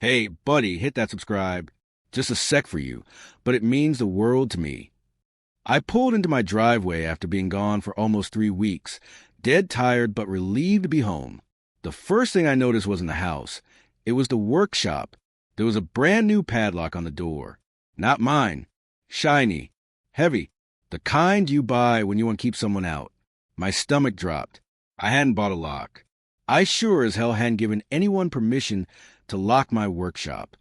Hey, buddy, hit that subscribe. Just a sec for you, but it means the world to me. I pulled into my driveway after being gone for almost 3 weeks, dead tired but relieved to be home. The first thing I noticed wasn't the house. It was the workshop. There was a brand new padlock on the door. Not mine. Shiny. Heavy. The kind you buy when you want to keep someone out. My stomach dropped. I hadn't bought a lock. I sure as hell hadn't given anyone permission to lock my workshop.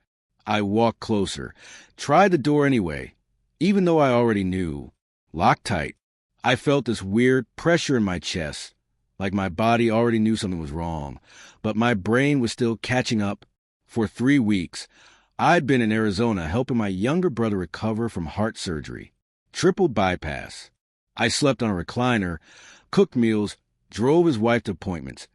I walked closer, tried the door anyway, even though I already knew. Locked tight. I felt this weird pressure in my chest, like my body already knew something was wrong, but my brain was still catching up. For 3 weeks, I'd been in Arizona helping my younger brother recover from heart surgery. Triple bypass. I slept on a recliner, cooked meals, drove his wife to appointments,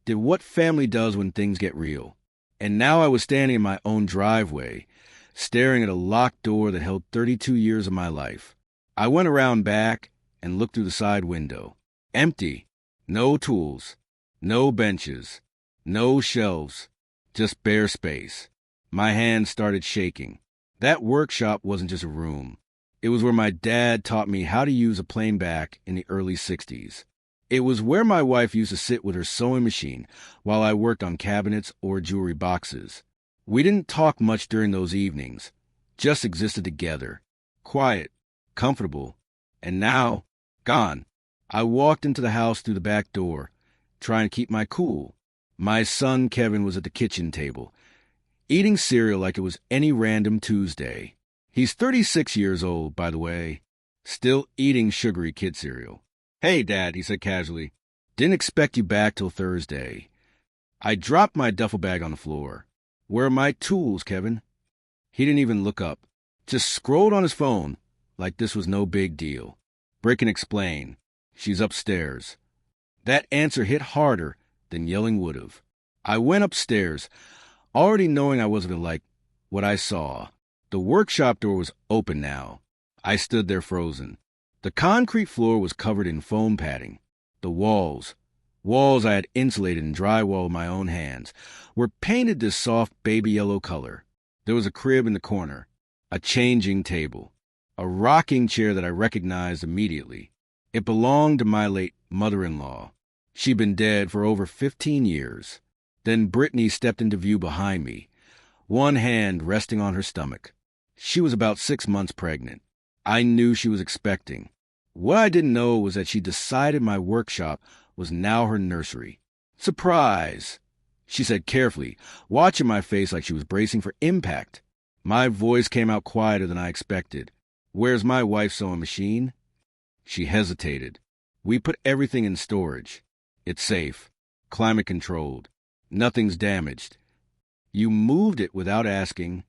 did what family does when things get real. And now I was standing in my own driveway, staring at a locked door that held 32 years of my life. I went around back and looked through the side window. Empty. No tools. No benches. No shelves. Just bare space. My hands started shaking. That workshop wasn't just a room. It was where my dad taught me how to use a plane back in the early 60s. It was where my wife used to sit with her sewing machine while I worked on cabinets or jewelry boxes. We didn't talk much during those evenings, just existed together, quiet, comfortable, and now, gone. I walked into the house through the back door, trying to keep my cool. My son Kevin was at the kitchen table, eating cereal like it was any random Tuesday. He's 36 years old, by the way, still eating sugary kid cereal. "Hey, Dad," he said casually. "Didn't expect you back till Thursday." I dropped my duffel bag on the floor. "Where are my tools, Kevin?" He didn't even look up. Just scrolled on his phone like this was no big deal. Brick can explain. She's upstairs. That answer hit harder than yelling would have. I went upstairs, already knowing I wasn't going to like what I saw. The workshop door was open now. I stood there frozen. The concrete floor was covered in foam padding. The walls I had insulated in drywall with my own hands, were painted this soft baby yellow color. There was a crib in the corner, a changing table, a rocking chair that I recognized immediately. It belonged to my late mother-in-law. She'd been dead for over 15 years. Then Brittany stepped into view behind me, one hand resting on her stomach. She was about 6 months pregnant. I knew she was expecting. What I didn't know was that she decided my workshop was now her nursery. "Surprise," she said carefully, watching my face like she was bracing for impact. My voice came out quieter than I expected. "Where's my wife's sewing machine?" She hesitated. "We put everything in storage. It's safe, climate controlled. Nothing's damaged. You moved it without asking."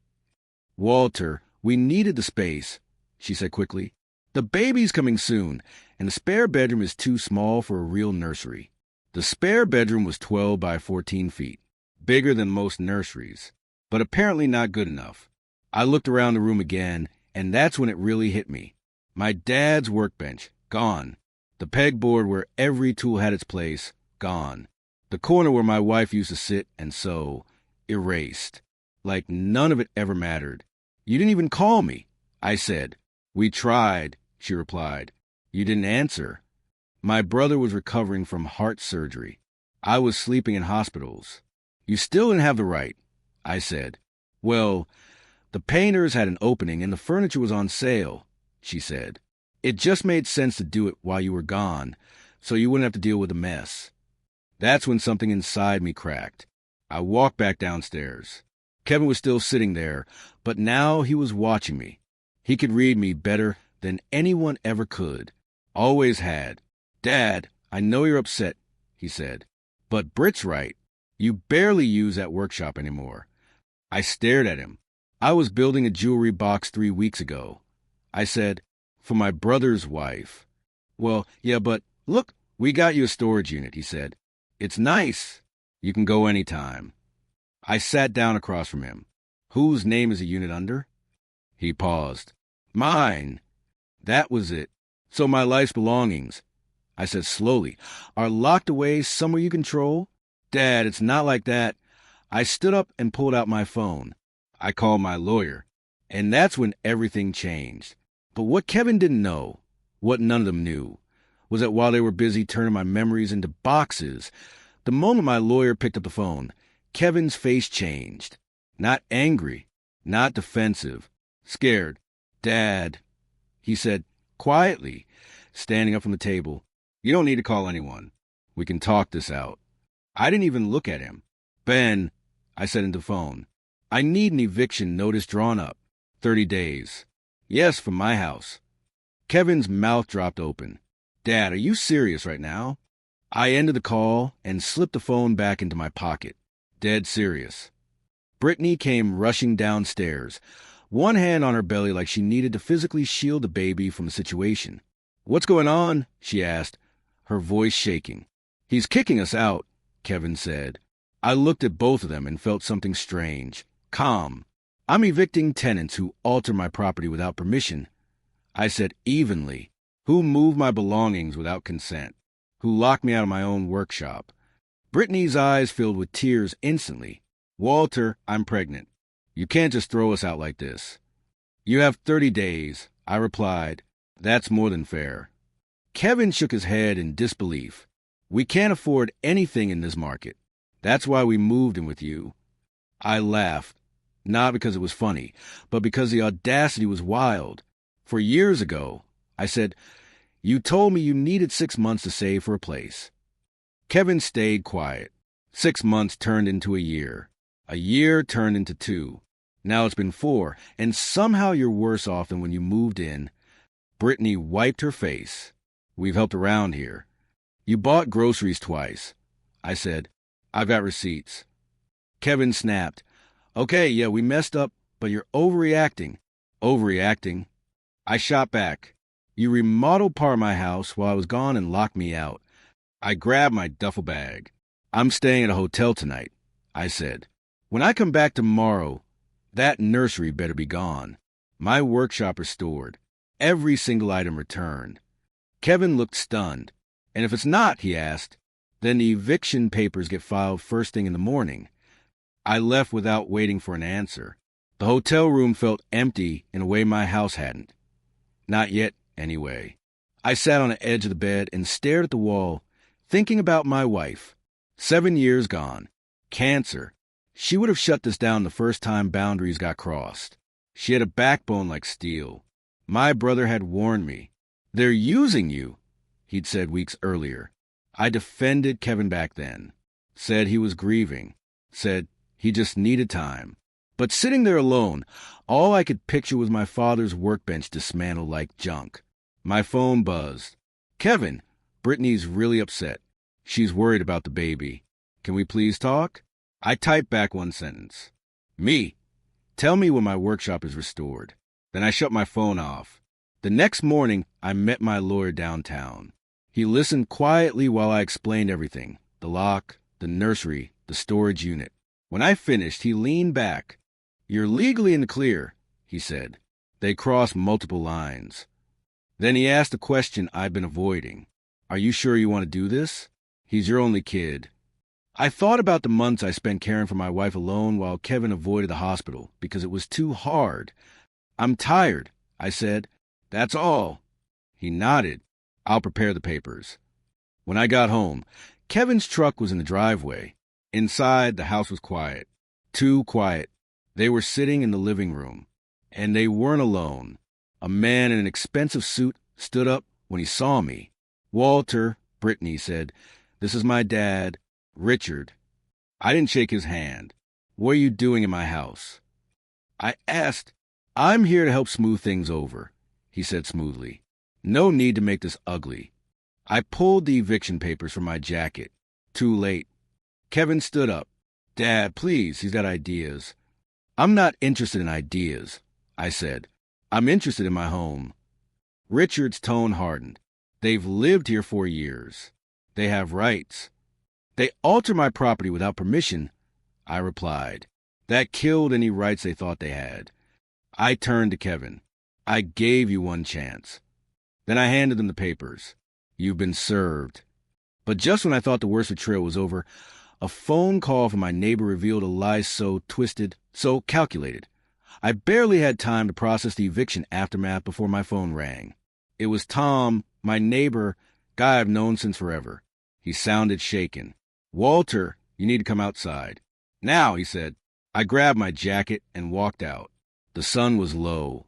"Walter, we needed the space," she said quickly. "The baby's coming soon, and the spare bedroom is too small for a real nursery." The spare bedroom was 12 by 14 feet, bigger than most nurseries, but apparently not good enough. I looked around the room again, and that's when it really hit me. My dad's workbench, gone. The pegboard where every tool had its place, gone. The corner where my wife used to sit and sew, erased. Like none of it ever mattered. "You didn't even call me," I said. "We tried," she replied. "You didn't answer." My brother was recovering from heart surgery. I was sleeping in hospitals. "You still didn't have the right," I said. "Well, the painters had an opening and the furniture was on sale," she said. "It just made sense to do it while you were gone, so you wouldn't have to deal with the mess." That's when something inside me cracked. I walked back downstairs. Kevin was still sitting there, but now he was watching me. He could read me better than anyone ever could. Always had. "Dad, I know you're upset," he said. "But Britt's right. You barely use that workshop anymore." I stared at him. "I was building a jewelry box 3 weeks ago." I said, "For my brother's wife." "Well, yeah, but look, we got you a storage unit," he said. "It's nice. You can go anytime." I sat down across from him. "Whose name is the unit under?" He paused. "Mine." That was it. "So my life's belongings," I said slowly, "are locked away somewhere you control?" "Dad, it's not like that. I stood up and pulled out my phone. I called my lawyer. And that's when everything changed. But what Kevin didn't know, what none of them knew, was that while they were busy turning my memories into boxes, the moment my lawyer picked up the phone, Kevin's face changed. Not angry, not defensive, scared. "Dad," he said quietly, standing up from the table. "You don't need to call anyone. We can talk this out." I didn't even look at him. "Ben," I said into the phone, "I need an eviction notice drawn up. 30 days. Yes, from my house." Kevin's mouth dropped open. "Dad, are you serious right now?" I ended the call and slipped the phone back into my pocket. Dead serious. Brittany came rushing downstairs, one hand on her belly like she needed to physically shield the baby from the situation. "What's going on?" she asked, her voice shaking. "He's kicking us out," Kevin said. I looked at both of them and felt something strange. Calm. "I'm evicting tenants who alter my property without permission," I said evenly. "Who move my belongings without consent. Who locked me out of my own workshop." Brittany's eyes filled with tears instantly. "Walter, I'm pregnant. You can't just throw us out like this." "You have 30 days, I replied. "That's more than fair." Kevin shook his head in disbelief. "We can't afford anything in this market. That's why we moved in with you." I laughed. Not because it was funny, but because the audacity was wild. For years ago, I said, "You told me you needed 6 months to save for a place." Kevin stayed quiet. 6 months turned into a year. A year turned into 2. Now it's been 4, and somehow you're worse off than when you moved in. Brittany wiped her face. "We've helped around here. You bought groceries twice." I said, "I've got receipts." Kevin snapped. "Okay, yeah, we messed up, but you're overreacting." "Overreacting?" I shot back. "You remodeled part of my house while I was gone and locked me out." I grabbed my duffel bag. "I'm staying at a hotel tonight," I said. "When I come back tomorrow, that nursery better be gone. My workshop restored. Every single item returned." Kevin looked stunned. "And if it's not," he asked, "then the eviction papers get filed first thing in the morning." I left without waiting for an answer. The hotel room felt empty in a way my house hadn't. Not yet, anyway. I sat on the edge of the bed and stared at the wall, thinking about my wife. 7 years gone. Cancer. She would have shut this down the first time boundaries got crossed. She had a backbone like steel. My brother had warned me. "They're using you," he'd said weeks earlier. I defended Kevin back then. Said he was grieving. Said he just needed time. But sitting there alone, all I could picture was my father's workbench dismantled like junk. My phone buzzed. "Kevin, Brittany's really upset. She's worried about the baby. Can we please talk?" I typed back one sentence. "Me. Tell me when my workshop is restored." Then I shut my phone off. The next morning, I met my lawyer downtown. He listened quietly while I explained everything. The lock, the nursery, the storage unit. When I finished, he leaned back. "You're legally in the clear," he said. "They cross multiple lines." Then he asked a question I've been avoiding. "Are you sure you want to do this? He's your only kid." I thought about the months I spent caring for my wife alone while Kevin avoided the hospital because it was too hard. "I'm tired," I said. "That's all." He nodded. "I'll prepare the papers." When I got home, Kevin's truck was in the driveway. Inside, the house was quiet. Too quiet. They were sitting in the living room. And they weren't alone. A man in an expensive suit stood up when he saw me. "Walter," Brittany said, "this is my dad, Richard." I didn't shake his hand. "What are you doing in my house?" I asked. "I'm here to help smooth things over," he said smoothly. "No need to make this ugly." I pulled the eviction papers from my jacket. Too late. Kevin stood up. "Dad, please, he's got ideas." "I'm not interested in ideas," I said. "I'm interested in my home." Richard's tone hardened. "They've lived here 4 years. They have rights." "They alter my property without permission," I replied. That killed any rights they thought they had. I turned to Kevin. "I gave you one chance." Then I handed them the papers. "You've been served." But just when I thought the worst betrayal was over, A phone call from my neighbor revealed a lie so twisted, so calculated. I barely had time to process the eviction aftermath before my phone rang. It was Tom, my neighbor, guy I've known since forever. He sounded shaken. "Walter, you need to come outside." "Now," he said. I grabbed my jacket and walked out. The sun was low,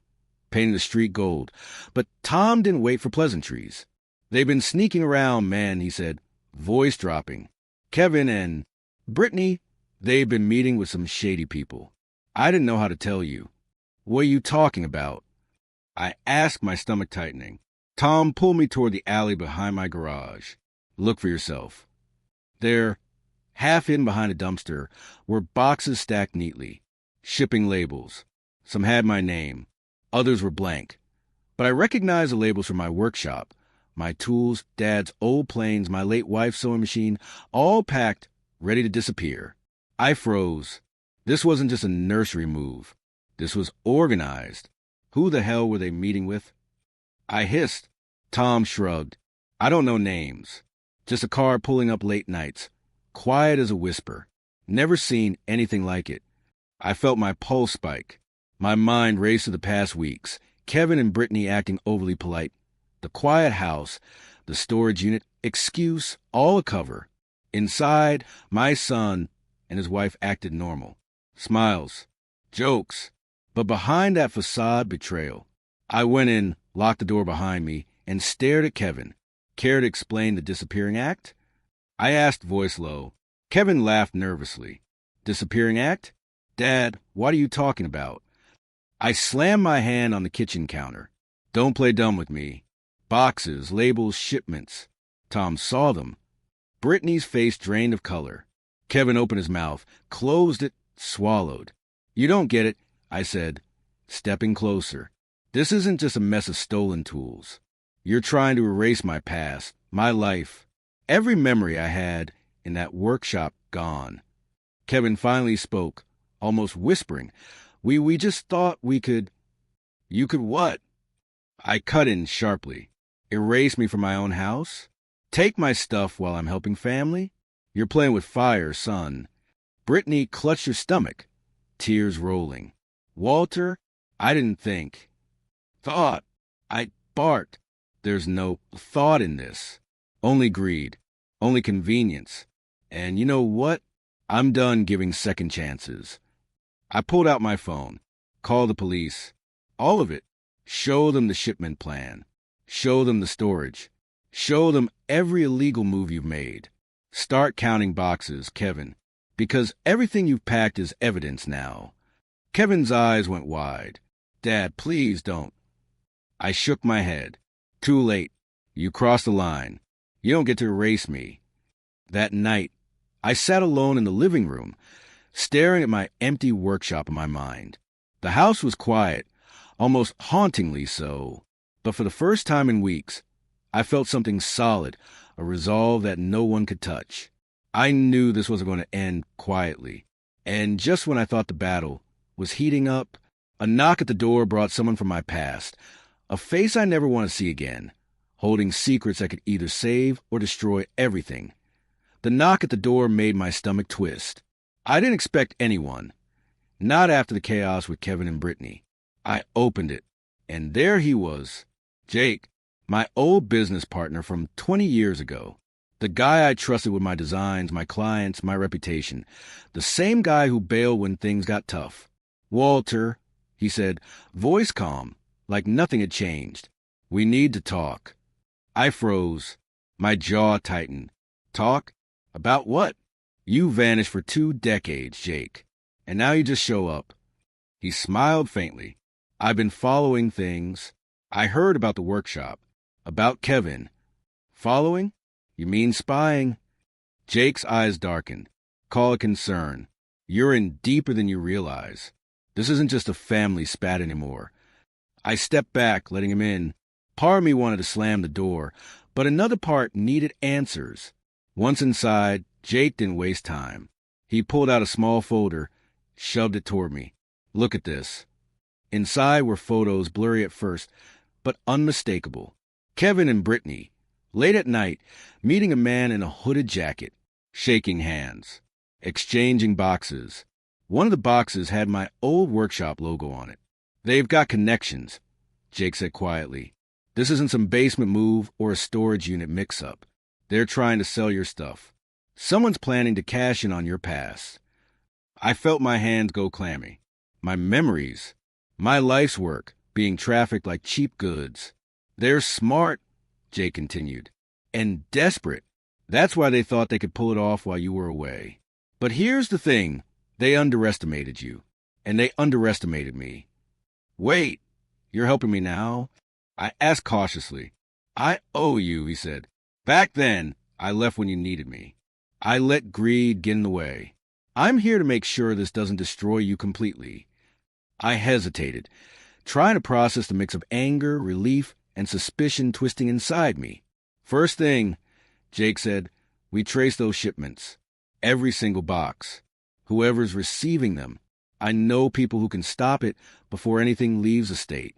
painting the street gold. But Tom didn't wait for pleasantries. "They've been sneaking around, man," he said, voice dropping. "Kevin and Brittany, they've been meeting with some shady people. I didn't know how to tell you." "What are you talking about?" I asked, my stomach tightening. Tom pulled me toward the alley behind my garage. "Look for yourself." There, half hidden behind a dumpster, were boxes stacked neatly. Shipping labels. Some had my name. Others were blank. But I recognized the labels from my workshop. My tools, Dad's old planes, my late wife's sewing machine, all packed, ready to disappear. I froze. This wasn't just a nursery move. This was organized. Who the hell were they meeting with? I hissed. Tom shrugged. "I don't know names. Just a car pulling up late nights. Quiet as a whisper. Never seen anything like it." I felt my pulse spike. My mind raced to the past weeks. Kevin and Brittany acting overly polite. The quiet house, the storage unit, excuse, all a cover. Inside, my son and his wife acted normal. Smiles. Jokes. But behind that facade, betrayal. I went in, locked the door behind me, and stared at Kevin. Care to explain the disappearing act? I asked, voice low. Kevin laughed nervously. "Disappearing act? Dad, what are you talking about?" I slammed my hand on the kitchen counter. "Don't play dumb with me. Boxes, labels, shipments." Tom saw them. Brittany's face drained of color. Kevin opened his mouth, closed it, swallowed. "You don't get it," I said, stepping closer. "This isn't just a mess of stolen tools. You're trying to erase my past, my life. Every memory I had in that workshop gone." Kevin finally spoke, almost whispering. We just thought we could." "You could what?" I cut in sharply. "Erase me from my own house? Take my stuff while I'm helping family? You're playing with fire, son." Brittany clutched her stomach, tears rolling. "Walter, I didn't think. Thought. I barked. There's no thought in this. Only greed. Only convenience. And you know what? I'm done giving second chances." I pulled out my phone. Called the police. All of it. Show them the shipment plan. Show them the storage. Show them every illegal move you've made. Start counting boxes, Kevin, because everything you've packed is evidence now. Kevin's eyes went wide. "Dad, please don't." I shook my head. "Too late. You crossed the line. You don't get to erase me." That night, I sat alone in the living room, staring at my empty workshop in my mind. The house was quiet, almost hauntingly so, but for the first time in weeks, I felt something solid, a resolve that no one could touch. I knew this wasn't going to end quietly. And just when I thought the battle was heating up, a knock at the door brought someone from my past, a face I never want to see again, holding secrets that could either save or destroy everything. The knock at the door made my stomach twist. I didn't expect anyone, not after the chaos with Kevin and Brittany. I opened it, and there he was, Jake, my old business partner from 20 years ago. The guy I trusted with my designs, my clients, my reputation. The same guy who bailed when things got tough. "Walter," he said, voice calm, like nothing had changed. "We need to talk." I froze. My jaw tightened. "Talk? About what?" "You vanished for 2 decades, Jake, and now you just show up." He smiled faintly. "I've been following things. I heard about the workshop, about Kevin." "Following? You mean spying?" Jake's eyes darkened. "Call it concern. You're in deeper than you realize. This isn't just a family spat anymore." I stepped back, letting him in. Part of me wanted to slam the door, but another part needed answers. Once inside, Jake didn't waste time. He pulled out a small folder, shoved it toward me. "Look at this." Inside were photos, blurry at first, but unmistakable. Kevin and Brittany, late at night, meeting a man in a hooded jacket. shaking hands, exchanging boxes. One of the boxes had my old workshop logo on it. They've got connections, Jake said quietly. This isn't some basement move or a storage unit mix-up. They're trying to sell your stuff. Someone's planning to cash in on your past. I felt my hands go clammy. My memories, my life's work, being trafficked like cheap goods. They're smart, Jake continued, and desperate. That's why they thought they could pull it off while you were away. But here's the thing. They underestimated you, and they underestimated me. Wait, you're helping me now? I asked cautiously. I owe you, he said. Back then, I left when you needed me. I let greed get in the way. I'm here to make sure this doesn't destroy you completely. I hesitated, trying to process the mix of anger, relief, and suspicion twisting inside me. First thing, Jake said, we trace those shipments. Every single box. Whoever's receiving them. I know people who can stop it before anything leaves the state.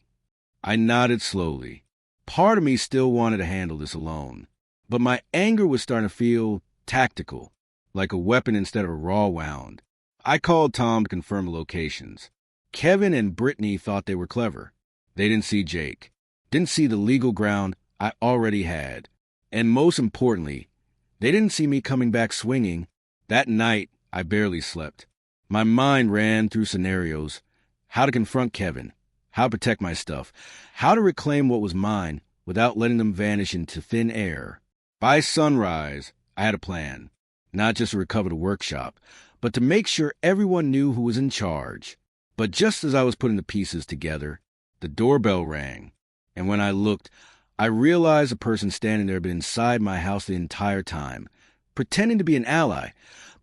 I nodded slowly. Part of me still wanted to handle this alone. But my anger was starting to feel tactical, like a weapon instead of a raw wound. I called Tom to confirm the locations. Kevin and Brittany thought they were clever. They didn't see Jake. Didn't see the legal ground I already had. And most importantly, they didn't see me coming back swinging. That night, I barely slept. My mind ran through scenarios. How to confront Kevin. How to protect my stuff. How to reclaim what was mine without letting them vanish into thin air. By sunrise, I had a plan. Not just to recover the workshop, but to make sure everyone knew who was in charge. But just as I was putting the pieces together, the doorbell rang. And when I looked, I realized the person standing there had been inside my house the entire time, pretending to be an ally,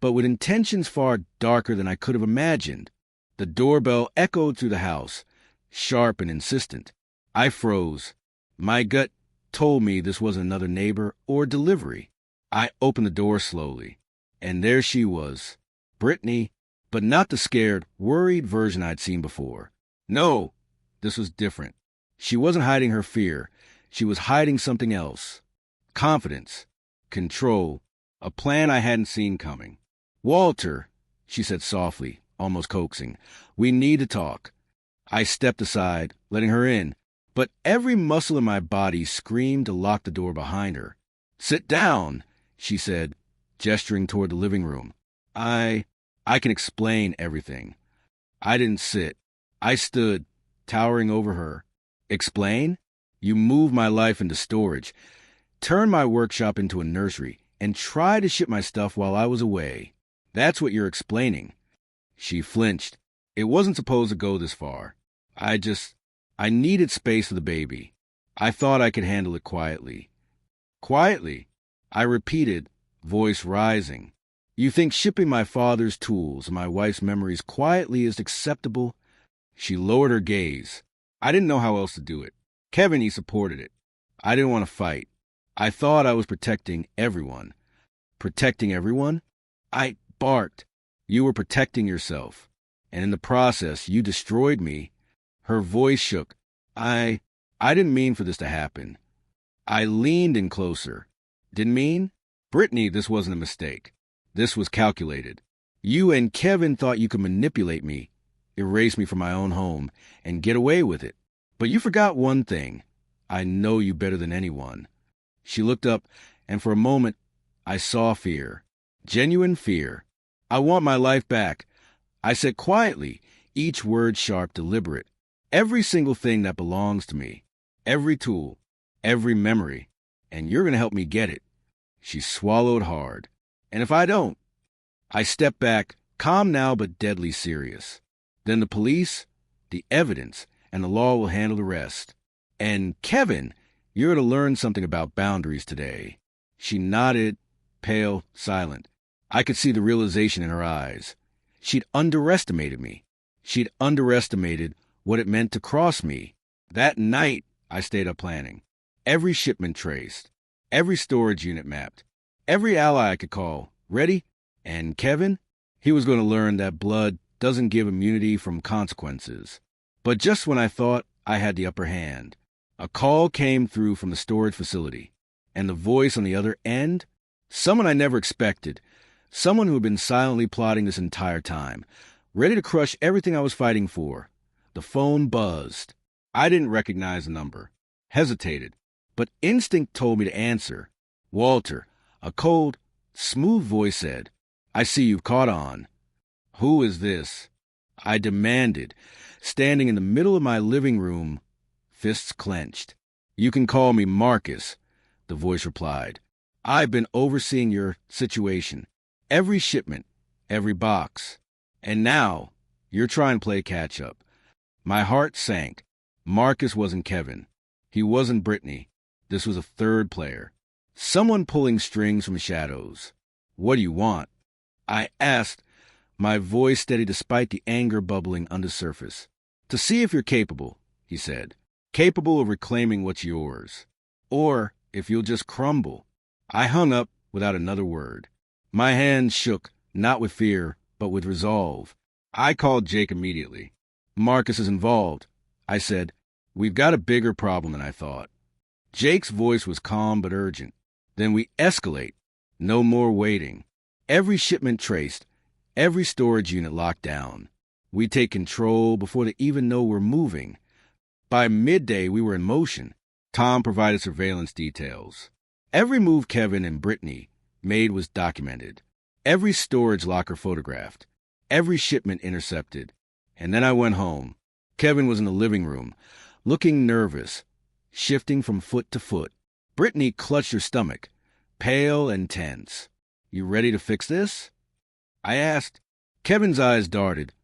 but with intentions far darker than I could have imagined. The doorbell echoed through the house, sharp and insistent. I froze. My gut told me this wasn't another neighbor or delivery. I opened the door slowly, and there she was, Brittany, but not the scared, worried version I'd seen before. No, this was different. She wasn't hiding her fear. She was hiding something else. Confidence, control, a plan I hadn't seen coming. Walter, she said softly, almost coaxing, we need to talk. I stepped aside, letting her in, but every muscle in my body screamed to lock the door behind her. Sit down, she said, gesturing toward the living room. I can explain everything. I didn't sit. I stood, towering over her. Explain? You moved my life into storage, turned my workshop into a nursery, and tried to ship my stuff while I was away. That's what you're explaining. She flinched. It wasn't supposed to go this far. I needed space for the baby. I thought I could handle it quietly. Quietly, I repeated, voice rising. You think shipping my father's tools and my wife's memories quietly is acceptable? She lowered her gaze. I didn't know how else to do it. Kevin, he supported it. I didn't want to fight. I thought I was protecting everyone. Protecting everyone? I barked. You were protecting yourself. And in the process, you destroyed me. Her voice shook. I didn't mean for this to happen. I leaned in closer. Didn't mean? Brittany, this wasn't a mistake. This was calculated. You and Kevin thought you could manipulate me, erase me from my own home, and get away with it. But you forgot one thing. I know you better than anyone. She looked up, and for a moment, I saw fear. Genuine fear. I want my life back. I said quietly, each word sharp, deliberate. Every single thing that belongs to me. Every tool. Every memory. And you're going to help me get it. She swallowed hard. And if I don't? I stepped back, calm now but deadly serious. Then the police, the evidence, and the law will handle the rest. And Kevin, you're to learn something about boundaries today. She nodded, pale, silent. I could see the realization in her eyes. She'd underestimated me. She'd underestimated what it meant to cross me. That night, I stayed up planning. Every shipment traced. Every storage unit mapped. Every ally I could call. Ready? And Kevin? He was going to learn that blood doesn't give immunity from consequences. But just when I thought I had the upper hand, a call came through from the storage facility. And the voice on the other end? Someone I never expected. Someone who had been silently plotting this entire time, ready to crush everything I was fighting for. The phone buzzed. I didn't recognize the number. Hesitated. But instinct told me to answer. Walter, a cold, smooth voice said, "I see you've caught on." "Who is this?" I demanded, standing in the middle of my living room, fists clenched. "You can call me Marcus," the voice replied. "I've been overseeing your situation. Every shipment, every box. And now, you're trying to play catch-up." My heart sank. Marcus wasn't Kevin. He wasn't Brittany. This was a third player. Someone pulling strings from the shadows. "What do you want?" I asked, my voice steady despite the anger bubbling under the surface. "To see if you're capable," he said. "Capable of reclaiming what's yours. Or if you'll just crumble." I hung up without another word. My hands shook, not with fear, but with resolve. I called Jake immediately. "Marcus is involved," I said. "We've got a bigger problem than I thought." Jake's voice was calm but urgent. "Then we escalate. No more waiting. Every shipment traced, every storage unit locked down. We take control before they even know we're moving." By midday, we were in motion. Tom provided surveillance details. Every move Kevin and Brittany made was documented. Every storage locker photographed. Every shipment intercepted. And then I went home. Kevin was in the living room, looking nervous, shifting from foot to foot. Brittany clutched her stomach, pale and tense. "You ready to fix this?" I asked. Kevin's eyes darted,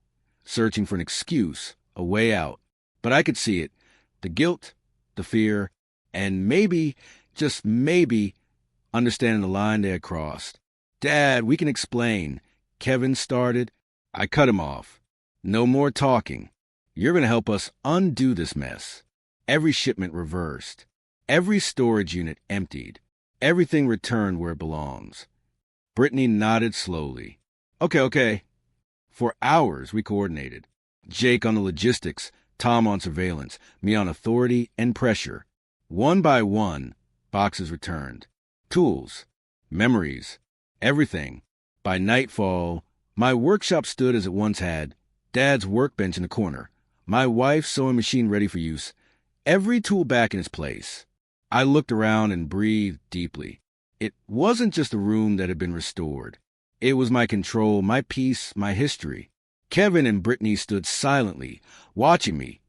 searching for an excuse, a way out. But I could see it. The guilt, the fear, and maybe, just maybe, understanding the line they had crossed. "Dad, we can explain," Kevin started. I cut him off. "No more talking. You're going to help us undo this mess." Every shipment reversed. Every storage unit emptied. Everything returned where it belongs. Brittany nodded slowly. Okay. For hours, we coordinated. Jake on the logistics, Tom on surveillance, me on authority and pressure. One by one, boxes returned. Tools, memories, everything. By nightfall, my workshop stood as it once had. Dad's workbench in the corner. My wife's sewing machine ready for use. Every tool back in its place. I looked around and breathed deeply. It wasn't just a room that had been restored. It was my control, my peace, my history. Kevin and Brittany stood silently, watching me,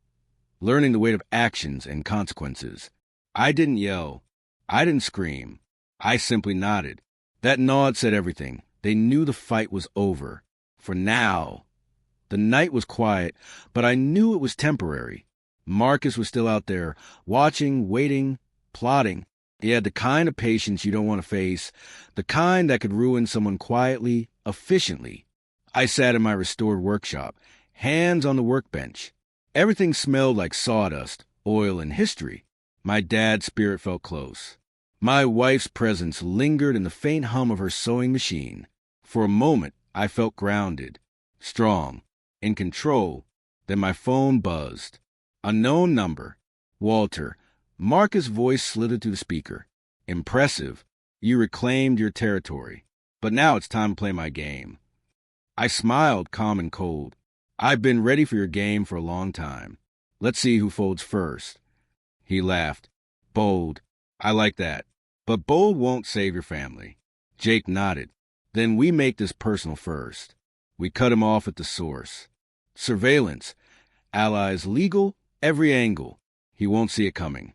learning the weight of actions and consequences. I didn't yell. I didn't scream. I simply nodded. That nod said everything. They knew the fight was over. For now. The night was quiet, but I knew it was temporary. Marcus was still out there, watching, waiting, plotting. He had the kind of patience you don't want to face, the kind that could ruin someone quietly, efficiently. I sat in my restored workshop, hands on the workbench. Everything smelled like sawdust, oil, and history. My dad's spirit felt close. My wife's presence lingered in the faint hum of her sewing machine. For a moment, I felt grounded, strong, in control. Then my phone buzzed. Unknown number. Walter. Marcus' voice slithered through the speaker. "Impressive. You reclaimed your territory. But now it's time to play my game." I smiled, calm and cold. "I've been ready for your game for a long time. Let's see who folds first." He laughed. "Bold. I like that. But bold won't save your family." Jake nodded. "Then we make this personal first." We cut him off at the source. Surveillance. Allies legal, every angle. He won't see it coming.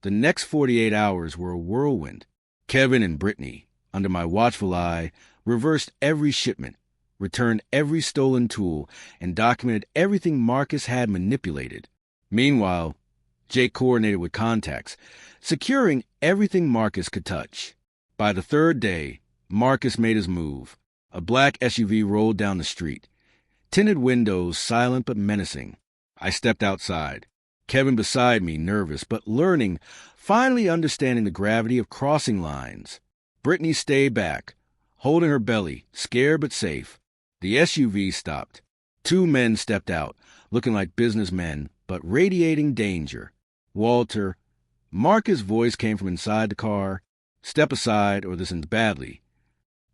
The next 48 hours were a whirlwind. Kevin and Brittany, under my watchful eye, reversed every shipment, returned every stolen tool, and documented everything Marcus had manipulated. Meanwhile, Jake coordinated with contacts, securing everything Marcus could touch. By the third day, Marcus made his move. A black SUV rolled down the street. Tinted windows, silent but menacing. I stepped outside. Kevin beside me, nervous, but learning, finally understanding the gravity of crossing lines. Brittany stayed back, holding her belly, scared but safe. The SUV stopped. Two men stepped out, looking like businessmen, but radiating danger. "Walter." Marcus' voice came from inside the car. "Step aside or this ends badly."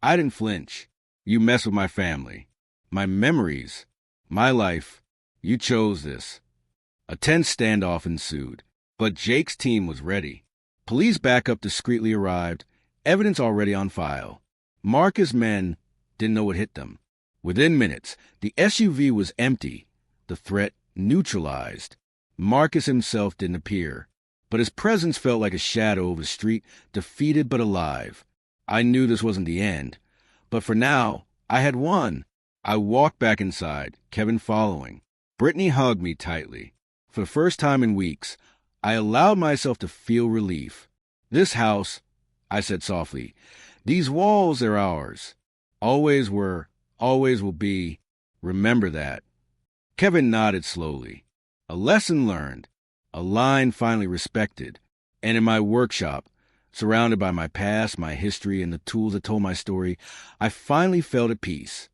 I didn't flinch. You mess with my family, my memories, my life. You chose this. A tense standoff ensued, but Jake's team was ready. Police backup discreetly arrived, evidence already on file. Marcus' men didn't know what hit them. Within minutes, the SUV was empty, the threat neutralized. Marcus himself didn't appear, but his presence felt like a shadow over the street, defeated but alive. I knew this wasn't the end, but for now, I had won. I walked back inside, Kevin following. Brittany hugged me tightly. For the first time in weeks, I allowed myself to feel relief. This house, I said softly, these walls are ours. Always were, always will be. Remember that. Kevin nodded slowly. A lesson learned, a line finally respected. And in my workshop, surrounded by my past, my history, and the tools that told my story, I finally felt at peace.